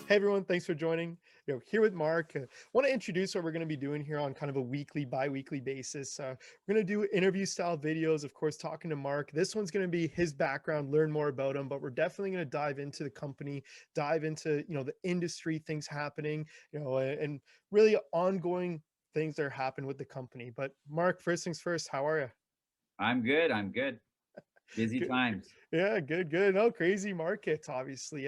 Hey everyone, thanks for joining. Here with Mark. Want to introduce what we're going to be doing here on kind of a weekly, bi-weekly basis. We're going to do interview-style videos, of course, talking to Mark. This one's going to be his background, learn more about him, but we're definitely going to dive into the company, dive into the industry, things happening, and really ongoing things that are happening with the company. But Mark, first things first, how are you? I'm good. I'm good. Busy Good. times. Yeah, good, good. No, crazy markets, obviously.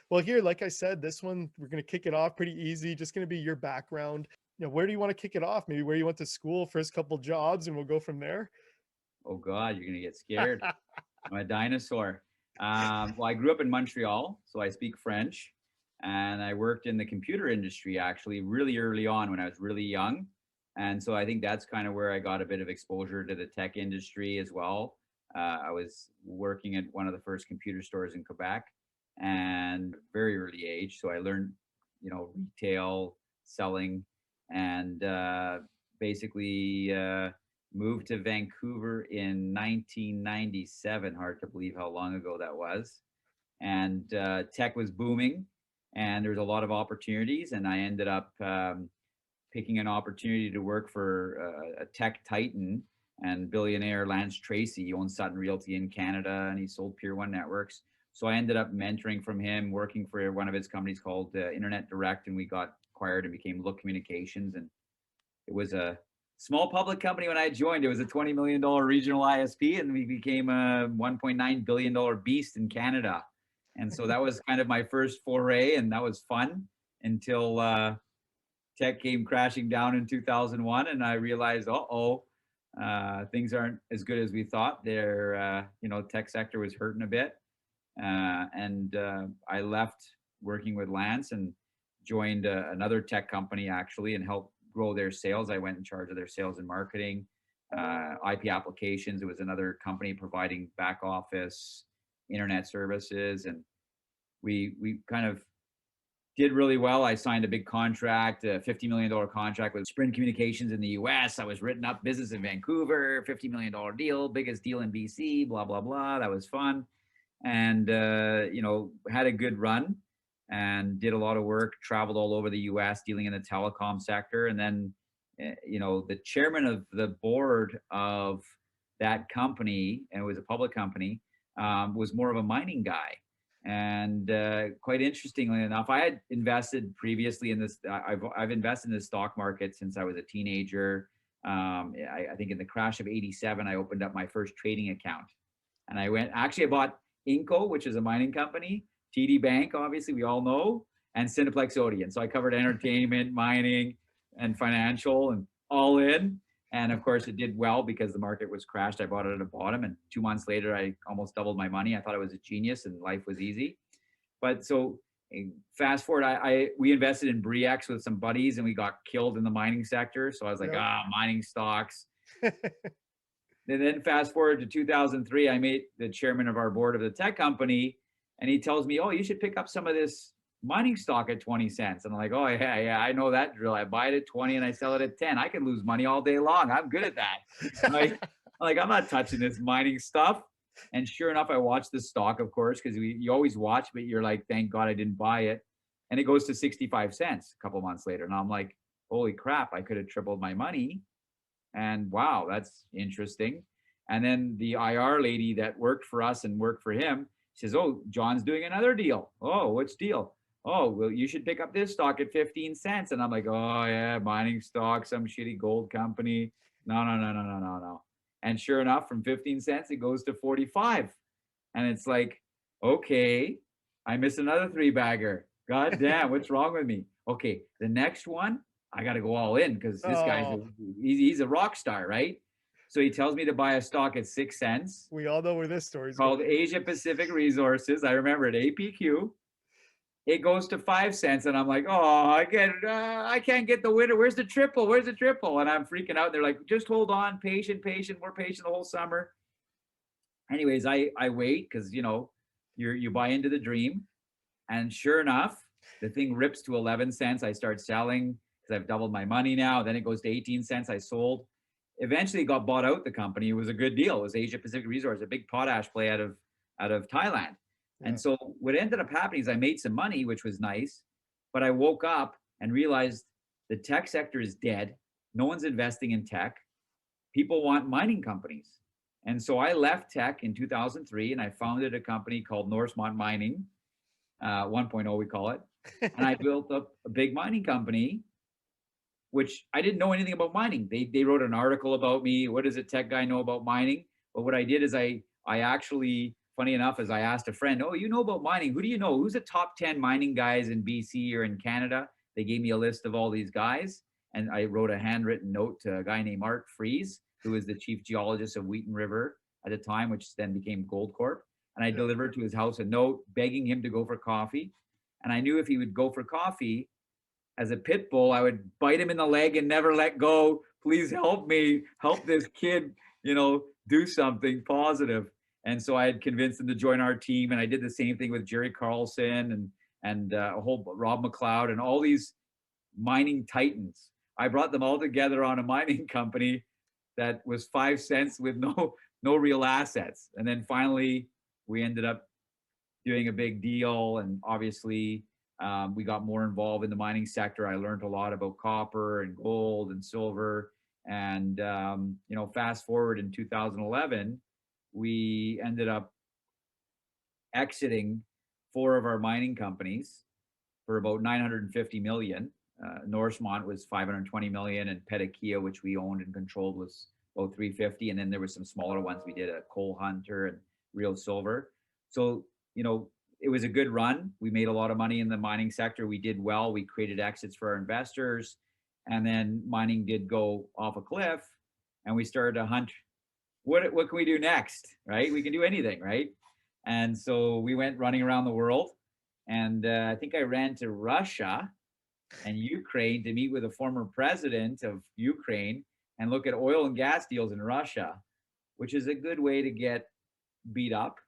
Well, here, like I said, this one we're gonna kick it off pretty easy. Just gonna be your background. Where do you want to kick it off? Maybe where you went to school, first couple jobs, and we'll go from there. Oh God, you're gonna get scared. I'm a dinosaur. Well, I grew up in Montreal, so I speak French, and I worked in the computer industry actually really early on when I was really young, and so I think that's kind of where I got a bit of exposure to the tech industry as well. I was working at one of the first computer stores in Quebec, and very early age, so I learned, retail selling, and basically. Moved to Vancouver in 1997. Hard to believe how long ago that was. And tech was booming, and there was a lot of opportunities. And I ended up picking an opportunity to work for a tech titan and billionaire Lance Tracy. He owns Sutton Realty in Canada, and he sold Pier One Networks. So I ended up mentoring from him, working for one of his companies called Internet Direct, and we got acquired and became Look Communications. And it was a small public company when I joined. It was a $20 million regional ISP, and we became a $1.9 billion beast in Canada. And so that was kind of my first foray, and that was fun until tech came crashing down in 2001, and I realized, things aren't as good as we thought. Tech sector was hurting a bit, and I left working with Lance and joined another tech company actually and helped grow their sales. I went in charge of their sales and marketing, IP applications. It was another company providing back office internet services, and we kind of did really well. I signed a big contract, a $50 million contract with Sprint Communications in the US. I was written up business in Vancouver, $50 million deal, biggest deal in BC, blah, blah, blah. That was fun. And, had a good run and did a lot of work, traveled all over the US dealing in the telecom sector. And then, the chairman of the board of that company, and it was a public company, was more of a mining guy. And quite interestingly enough, I had invested previously in this. I've invested in the stock market since I was a teenager. I think in the crash of '87, I opened up my first trading account, and I bought Inco, which is a mining company, TD Bank, obviously we all know, and Cineplex Odeon. So I covered entertainment, mining, and financial, and all in. And of course, it did well because the market was crashed. I bought it at a bottom, and 2 months later, I almost doubled my money. I thought I was a genius, and life was easy. But so fast forward, we invested in Brex with some buddies, and we got killed in the mining sector. So I was like, Yep. mining stocks. And then fast forward to 2003, I meet the chairman of our board of the tech company, and he tells me, "Oh, you should pick up some of this mining stock at 20 cents." And I'm like, "Oh, yeah, I know that drill. I buy it at 20 and I sell it at 10. I can lose money all day long. I'm good at that." I'm not touching this mining stuff. And sure enough, I watched the stock, of course, because you always watch, but you're like, thank God I didn't buy it. And it goes to 65 cents a couple months later. And I'm like, holy crap, I could have tripled my money. And wow, that's interesting. And then the IR lady that worked for us and worked for him says, "Oh, John's doing another deal." "Oh, which deal?" "Oh, well, you should pick up this stock at 15 cents. And I'm like, "Oh, yeah, mining stock, some shitty gold company. No, no, no, no, no, no, no." And sure enough, from 15 cents, it goes to 45. And it's like, okay, I missed another three bagger. God damn, what's wrong with me? Okay, the next one, I got to go all in because this guy's Oh, he's a rock star, right? So he tells me to buy a stock at 6 cents we all know where this story's called going. Asia Pacific Resources. I remember it, APQ. It goes to 5 cents, and I'm like, "Oh, I can't get the winner. Where's the triple? Where's the triple?" And I'm freaking out. They're like, "Just hold on, patient, patient. We're patient the whole summer." Anyways, I wait because you buy into the dream, and sure enough, the thing rips to 11 cents. I start selling because I've doubled my money now. Then it goes to 18 cents. I sold. Eventually got bought out the company. It was a good deal. It was Asia Pacific Resource, a big potash play out of Thailand. Yeah. And so what ended up happening is I made some money, which was nice. But I woke up and realized the tech sector is dead. No one's investing in tech. People want mining companies. And so I left tech in 2003 and I founded a company called Norsemont Mining, 1.0 we call it. And I built up a big mining company, which I didn't know anything about mining. They wrote an article about me. What does a tech guy know about mining? But what I did is I actually, funny enough, as I asked a friend, oh, you know about mining? Who do you know? Who's the top 10 mining guys in BC or in Canada? They gave me a list of all these guys. And I wrote a handwritten note to a guy named Marc, who was the chief geologist of Wheaton River at the time, which then became Goldcorp. And I Yeah. delivered to his house a note begging him to go for coffee. And I knew if he would go for coffee, as a pit bull, I would bite him in the leg and never let go. Please help me, help this kid, do something positive. And so I had convinced him to join our team, and I did the same thing with Jerry Carlson and a whole Rob McLeod and all these mining titans. I brought them all together on a mining company that was 5 cents with no real assets. And then finally, we ended up doing a big deal, and obviously we got more involved in the mining sector. I learned a lot about copper and gold and silver. And fast forward in 2011, we ended up exiting 4 of our mining companies for about 950 million. Norsemont was 520 million, and Petakia, which we owned and controlled, was about 350. And then there was some smaller ones. We did a Coal Hunter and Real Silver. So, it was a good run. We made a lot of money in the mining sector. We did well. We created exits for our investors. And then mining did go off a cliff, and we started to hunt. What can we do next? Right? We can do anything, right? And so we went running around the world. And I think I ran to Russia and Ukraine to meet with a former president of Ukraine and look at oil and gas deals in Russia, which is a good way to get beat up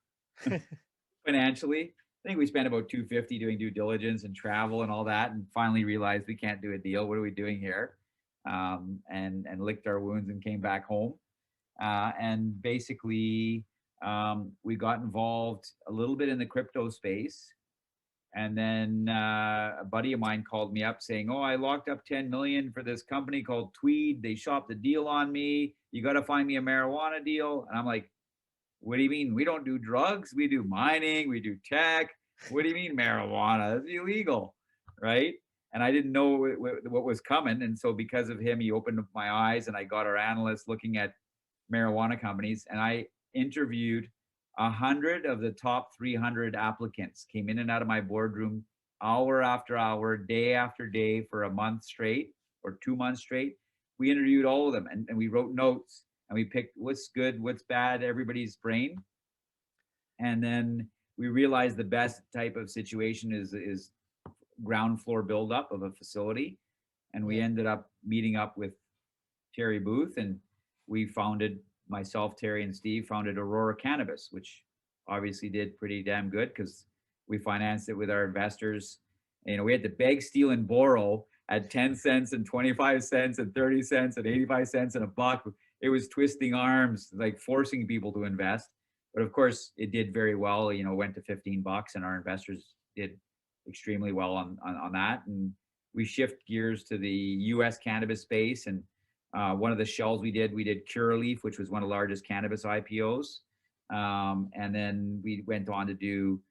financially. I think we spent about 250 doing due diligence and travel and all that, and finally realized we can't do a deal. What are we doing here? And licked our wounds and came back home. And basically, we got involved a little bit in the crypto space. And then a buddy of mine called me up saying, "Oh, I locked up 10 million for this company called Tweed. They shopped the deal on me. You got to find me a marijuana deal." And I'm like, "What do you mean? We don't do drugs. We do mining. We do tech. What do you mean marijuana? That's illegal." Right. And I didn't know what was coming. And so because of him, he opened up my eyes, and I got our analysts looking at marijuana companies. And I interviewed 100 of the top 300 applicants, came in and out of my boardroom hour after hour, day after day for a month straight or 2 months straight. We interviewed all of them, and we wrote notes, and we picked what's good, what's bad, everybody's brain. And then we realized the best type of situation is ground floor buildup of a facility. And we Yeah. ended up meeting up with Terry Booth, and we founded, myself, Terry, and Steve founded Aurora Cannabis, which obviously did pretty damn good because we financed it with our investors. We had to beg, steal, and borrow at 10 cents and 25 cents and 30 cents and 85 cents and a buck. It was twisting arms, like forcing people to invest. But of course, it did very well. Went to 15 bucks, and our investors did extremely well on that. And we shift gears to the U.S. cannabis space. And one of the shells we did Curaleaf, which was one of the largest cannabis IPOs. And then we went on to do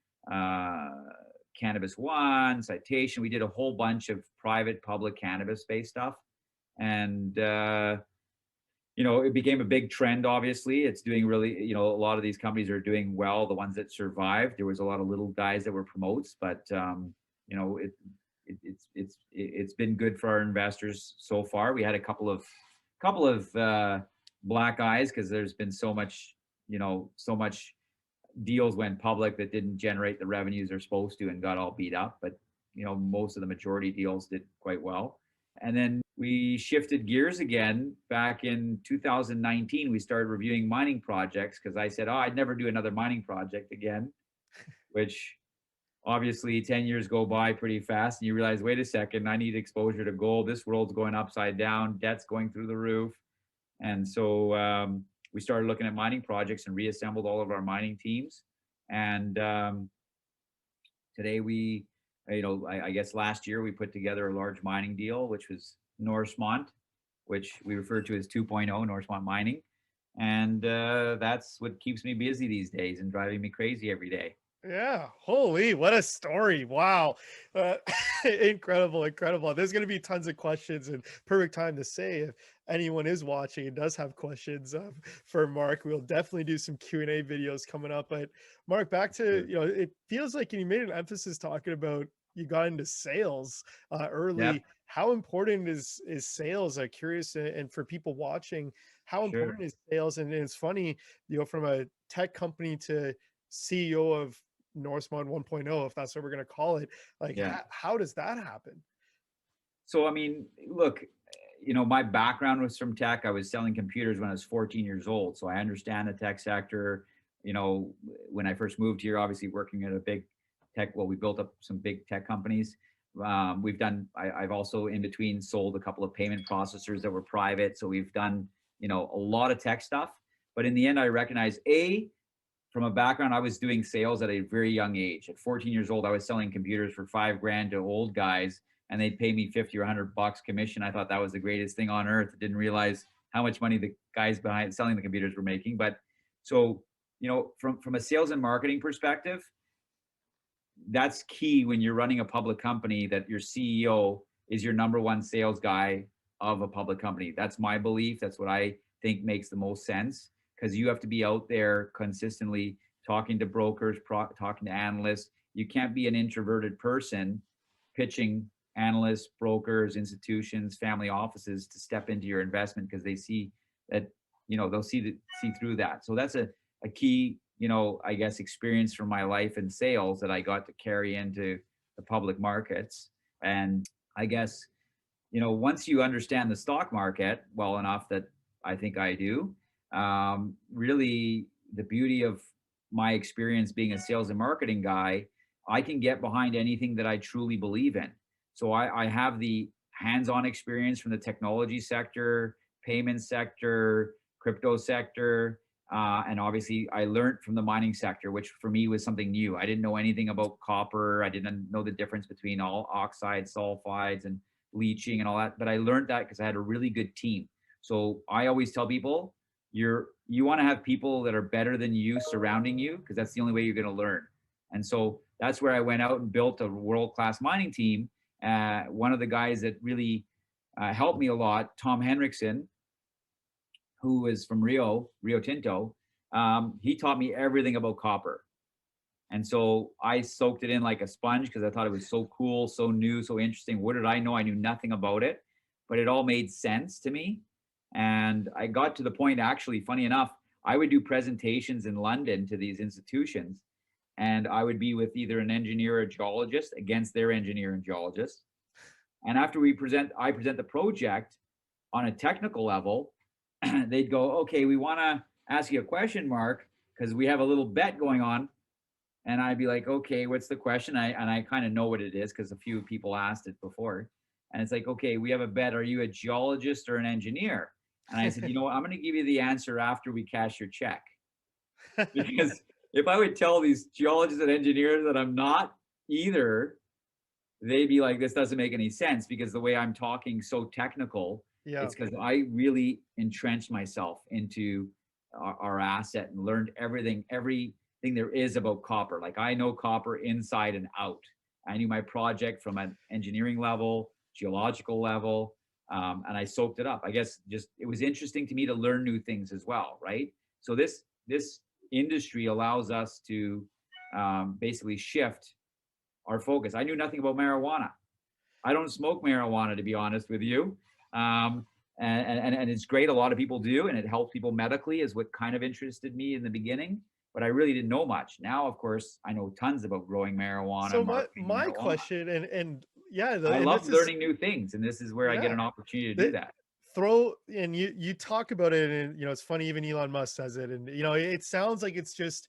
Cannabis One, Citation. We did a whole bunch of private, public cannabis space stuff. And it became a big trend. Obviously, it's doing really, a lot of these companies are doing well. The ones that survived, there was a lot of little guys that were promotes, but it's been good for our investors so far. We had a couple of black eyes because there's been so much deals went public that didn't generate the revenues they're supposed to and got all beat up. But most of the majority deals did quite well. And then we shifted gears again back in 2019. We started reviewing mining projects because I said, "Oh, I'd never do another mining project again," which obviously 10 years go by pretty fast, and you realize, wait a second, I need exposure to gold. This world's going upside down, debt's going through the roof. And so we started looking at mining projects and reassembled all of our mining teams. And today we I guess last year we put together a large mining deal, which was Norsemont, which we refer to as 2.0, Norsemont Mining. And that's what keeps me busy these days and driving me crazy every day. Yeah, holy, what a story. Wow. Uh, incredible, incredible. There's going to be tons of questions and perfect time to say if anyone is watching and does have questions for Mark, we'll definitely do some Q&A videos coming up. But Mark, back to, Sure. it feels like you made an emphasis talking about you got into sales Yep. early. How important is sales? I'm curious, and for people watching, how Sure. important is sales? And it's funny, from a tech company to CEO of Norsemont 1.0, if that's what we're going to call it. Like, Yeah. how does that happen? So, I mean, look, my background was from tech. I was selling computers when I was 14 years old. So I understand the tech sector. When I first moved here, obviously working at a big tech, well, we built up some big tech companies. I've also in between sold a couple of payment processors that were private. So we've done, a lot of tech stuff. But in the end, I recognize from a background, I was doing sales at a very young age. At 14 years old, I was selling computers for 5 grand to old guys, and they'd pay me 50 or $100 commission. I thought that was the greatest thing on earth. I didn't realize how much money the guys behind selling the computers were making. But so, from a sales and marketing perspective, that's key when you're running a public company, that your CEO is your number one sales guy of a public company. That's my belief. That's what I think makes the most sense, because you have to be out there consistently talking to brokers, talking to analysts. You can't be an introverted person pitching analysts, brokers, institutions, family offices to step into your investment, because they see that, they'll see through that. So that's a key, I guess, experience from my life in sales that I got to carry into the public markets. And I guess, once you understand the stock market well enough, that I think I do, really the beauty of my experience being a sales and marketing guy, I can get behind anything that I truly believe in. So I have the hands-on experience from the technology sector, payment sector, crypto sector, and obviously, I learned from the mining sector, which for me was something new. I didn't know anything about copper. I didn't know the difference between all oxides, sulfides, and leaching and all that. But I learned that because I had a really good team. So I always tell people, you want to have people that are better than you surrounding you, because that's the only way you're going to learn. And so that's where I went out and built a world-class mining team. One of the guys that really helped me a lot, Tom Henriksen, who is from Rio Tinto, he taught me everything about copper. And so I soaked it in like a sponge, because I thought it was so cool, so new, so interesting. What did I know? I knew nothing about it, but it all made sense to me. And I got to the point, actually, funny enough, I would do presentations in London to these institutions, and I would be with either an engineer or a geologist against their engineer and geologist. And after I present the project on a technical level, they'd go, okay, we want to ask you a question, Mark, because we have a little bet going on. And I'd be like, okay, what's the question? I kind of know what it is, because a few people asked it before. And it's like, okay, we have a bet. Are you a geologist or an engineer? And I said, you know what? I'm going to give you the answer after we cash your check. Because if I would tell these geologists and engineers that I'm not either, they'd be like, this doesn't make any sense, because the way I'm talking so technical, Yeah. it's because I really entrenched myself into our asset and learned everything there is about copper. Like, I know copper inside and out. I knew my project from an engineering level, geological level, and I soaked it up. I guess just it was interesting to me to learn new things as well, right? So this industry allows us to basically shift our focus. I knew nothing about marijuana. I don't smoke marijuana, to be honest with you. And it's great. A lot of people do, and it helps people medically, is what kind of interested me in the beginning. But I really didn't know much. Now, of course, I know tons about growing marijuana, So my marketing my marijuana. question, and yeah, I and love this is, learning new things, and this is where I get yeah, an opportunity to do the that. throw, and you talk about it, and it's funny, even Elon Musk says it, and it sounds like it's just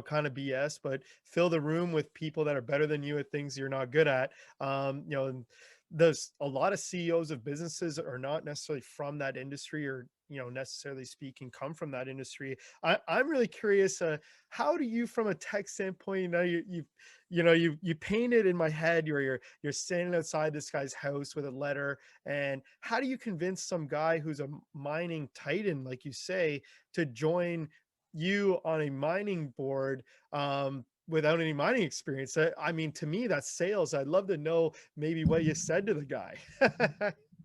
kind of BS, but fill the room with people that are better than you at things you're not good at. And there's a lot of CEOs of businesses are not necessarily from that industry, or necessarily speaking, come from that industry. I'm really curious. How do you, from a tech standpoint, you painted in my head, you're standing outside this guy's house with a letter, and how do you convince some guy who's a mining titan, like you say, to join you on a mining board, without any mining experience? I mean, to me, that's sales. I'd love to know maybe what you said to the guy.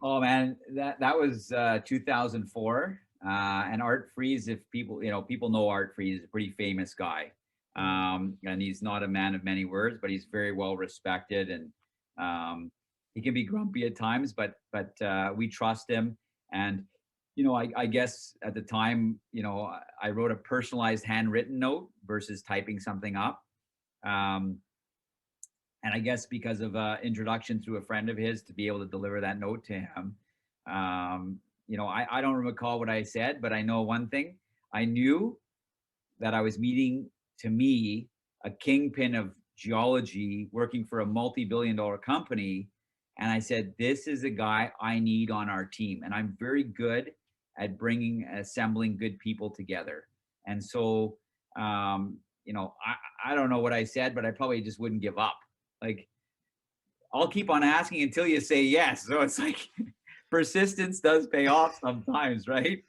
Oh man, that was 2004. And Art Freeze, if people know Art Freeze, is a pretty famous guy. Mm. And he's not a man of many words, but he's very well respected, and he can be grumpy at times, but we trust him. And I guess at the time, I wrote a personalized handwritten note versus typing something up. Um, and I guess because of introduction through a friend of his to be able to deliver that note to him, I don't recall what I said, but I know one thing. I knew that I was meeting, to me, a kingpin of geology working for a multi-billion-dollar company, and I said, this is a guy I need on our team, and I'm very good at assembling good people together. And so, I don't know what I said, but I probably just wouldn't give up. Like, I'll keep on asking until you say yes. So it's like persistence does pay off sometimes, right?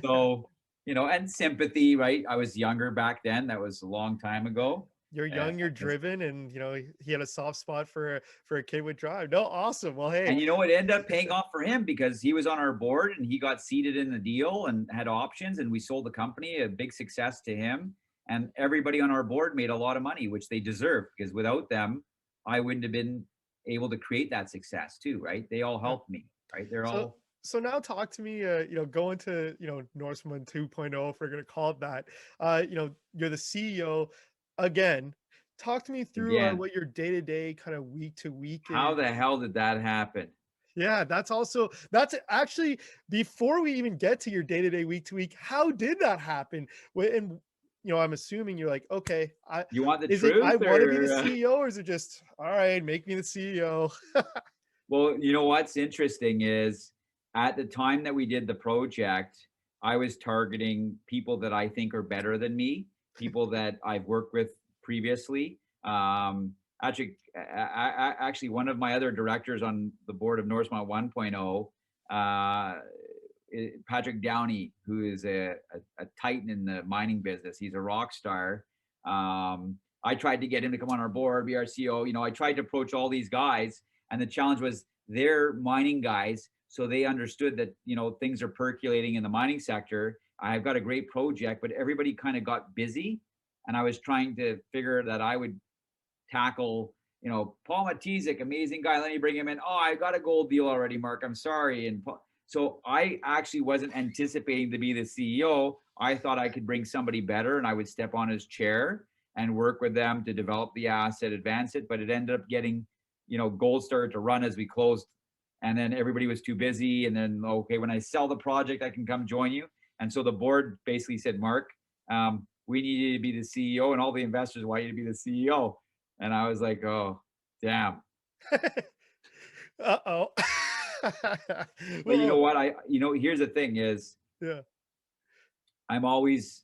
So, and sympathy, right? I was younger back then. That was a long time ago. You're Uh, young, you're driven, and he had a soft spot for a kid with drive. No, awesome. Well, hey. and it ended up paying off for him because he was on our board and he got seated in the deal and had options, and we sold the company, a big success to him. And everybody on our board made a lot of money, which they deserved, because without them, I wouldn't have been able to create that success too, right? They all Yeah. helped me, right? They're So all, so now talk to me, going to, Norseman 2.0, if we're gonna call it that. You're the CEO again. Talk to me through again, what your day-to-day, kind of week to week how is. the hell did that happen? Yeah, that's actually, before we even get to your day-to-day, week to week, how did that happen? And I'm assuming you're like, okay, You want the is it I truth want to be the or? CEO, or is it just all right, make me the CEO? Well, what's interesting is at the time that we did the project, I was targeting people that I think are better than me, people that I've worked with previously. Actually, one of my other directors on the board of Norsemont 1.0, Patrick Downey, who is a titan in the mining business. He's a rock star. I tried to get him to come on our board, be our CEO. I tried to approach all these guys, and the challenge was they're mining guys, so they understood that things are percolating in the mining sector. I've got a great project, but everybody kind of got busy, and I was trying to figure that I would tackle. Paul Matizik, amazing guy. Let me bring him in. Oh, I got a gold deal already, Mark. I'm sorry. And so I actually wasn't anticipating to be the CEO. I thought I could bring somebody better, and I would step on his chair and work with them to develop the asset, advance it. But it ended up getting, gold started to run as we closed, and then everybody was too busy. And then, okay, when I sell the project, I can come join you. And so the board basically said, Mark, we need you to be the CEO, and all the investors want you to be the CEO. And I was like, oh, damn. Uh-oh. But you know Well, what? Here's the thing is, yeah. I'm always,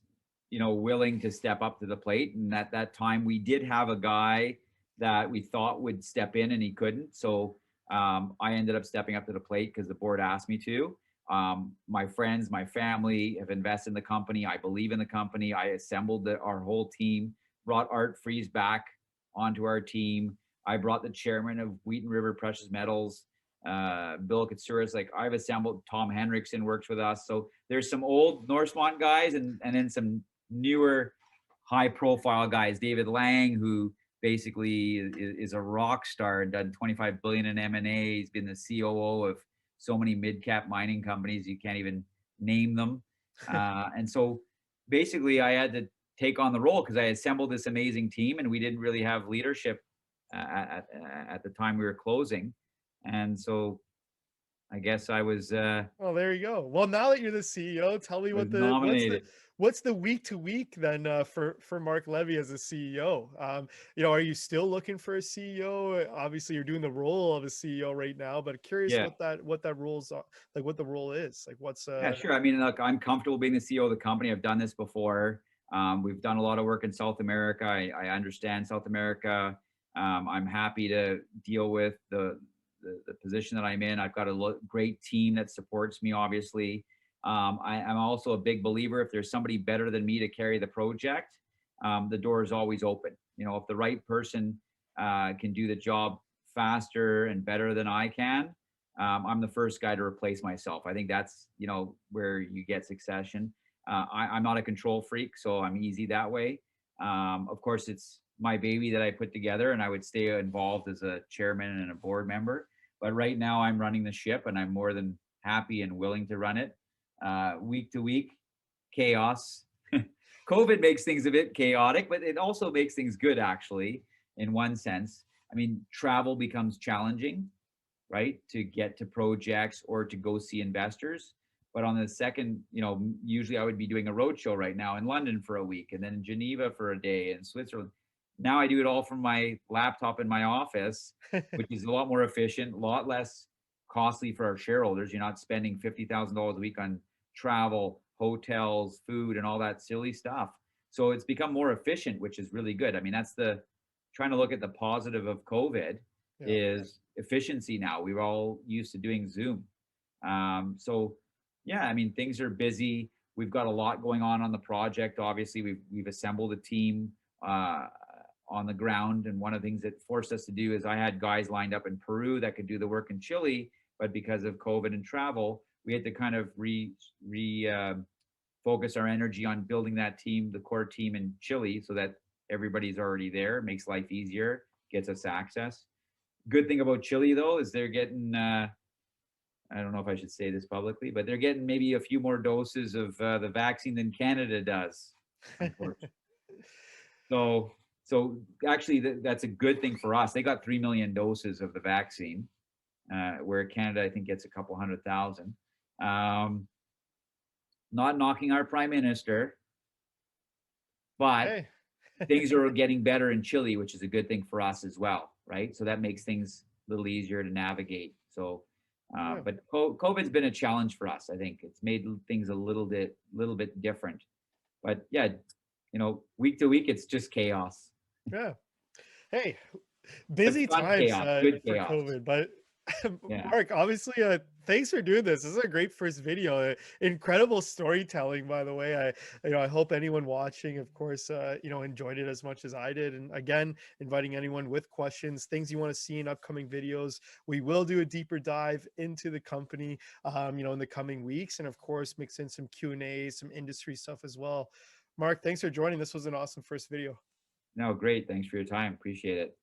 willing to step up to the plate. And at that time, we did have a guy that we thought would step in, and he couldn't. So I ended up stepping up to the plate because the board asked me to. My friends, my family have invested in the company. I believe in the company. I assembled our whole team, brought Art Freeze back onto our team. I brought the chairman of Wheaton River Precious Metals, Bill Katsouris. Like, I've assembled. Tom Henriksen works with us. So there's some old Norsemont guys, and then some newer high profile guys. David Lang, who basically is a rock star and done 25 billion in M&A. He's been the COO of so many mid-cap mining companies you can't even name them. And so basically I had to take on the role because I assembled this amazing team, and we didn't really have leadership at the time we were closing. And so I guess I was Well, there you go. Well, now that you're the CEO, tell me was what's the nominated. what's the week to week then for Mark Levy as a CEO? Are you still looking for a CEO? Obviously, you're doing the role of a CEO right now, but curious Yeah. what that role's like, what the role is like. What's Yeah, sure. I mean, look, I'm comfortable being the CEO of the company. I've done this before. We've done a lot of work in South America. I understand South America. I'm happy to deal with the position that I'm in. I've got a great team that supports me, obviously. I'm also a big believer if there's somebody better than me to carry the project, the door is always open. If the right person can do the job faster and better than I can, I'm the first guy to replace myself. I think that's where you get succession. I'm not a control freak, so I'm easy that way. Of course, it's my baby that I put together, and I would stay involved as a chairman and a board member. But right now, I'm running the ship, and I'm more than happy and willing to run it week to week. Chaos. COVID makes things a bit chaotic, but it also makes things good, actually, in one sense. I mean, travel becomes challenging, right? To get to projects or to go see investors. But on the second, usually I would be doing a roadshow right now in London for a week and then in Geneva for a day in Switzerland. Now I do it all from my laptop in my office, which is a lot more efficient, a lot less costly for our shareholders. You're not spending $50,000 a week on travel, hotels, food, and all that silly stuff. So it's become more efficient, which is really good. I mean, that's the trying to look at the positive of COVID yeah. is efficiency now. We were all used to doing Zoom. So yeah, I mean, things are busy. We've got a lot going on the project. Obviously, we've assembled a team uh, on the ground, and one of the things that forced us to do is I had guys lined up in Peru that could do the work in Chile, but because of COVID and travel, we had to kind of focus our energy on building that team, the core team in Chile, so that everybody's already there, makes life easier, gets us access. Good thing about Chile though is they're getting I don't know if I should say this publicly, but they're getting maybe a few more doses of the vaccine than Canada does, unfortunately. So actually that's a good thing for us. They got 3 million doses of the vaccine, where Canada I think gets a couple 100,000. Um, Not knocking our prime minister, but Hey. things are getting better in Chile, which is a good thing for us as well, right? So that makes things a little easier to navigate. So, Yeah. but COVID's been a challenge for us. I think it's made things a little bit different. But yeah, week to week, it's just chaos. Yeah. Hey, But busy fun times chaos, good for chaos. COVID, but Yeah. Mark, obviously, thanks for doing this. This is a great first video. Incredible storytelling, by the way. I hope anyone watching, of course, enjoyed it as much as I did. And again, inviting anyone with questions, things you want to see in upcoming videos. We will do a deeper dive into the company, in the coming weeks, and of course, mix in some Q&A, some industry stuff as well. Mark, thanks for joining. This was an awesome first video. No, great. Thanks for your time. Appreciate it.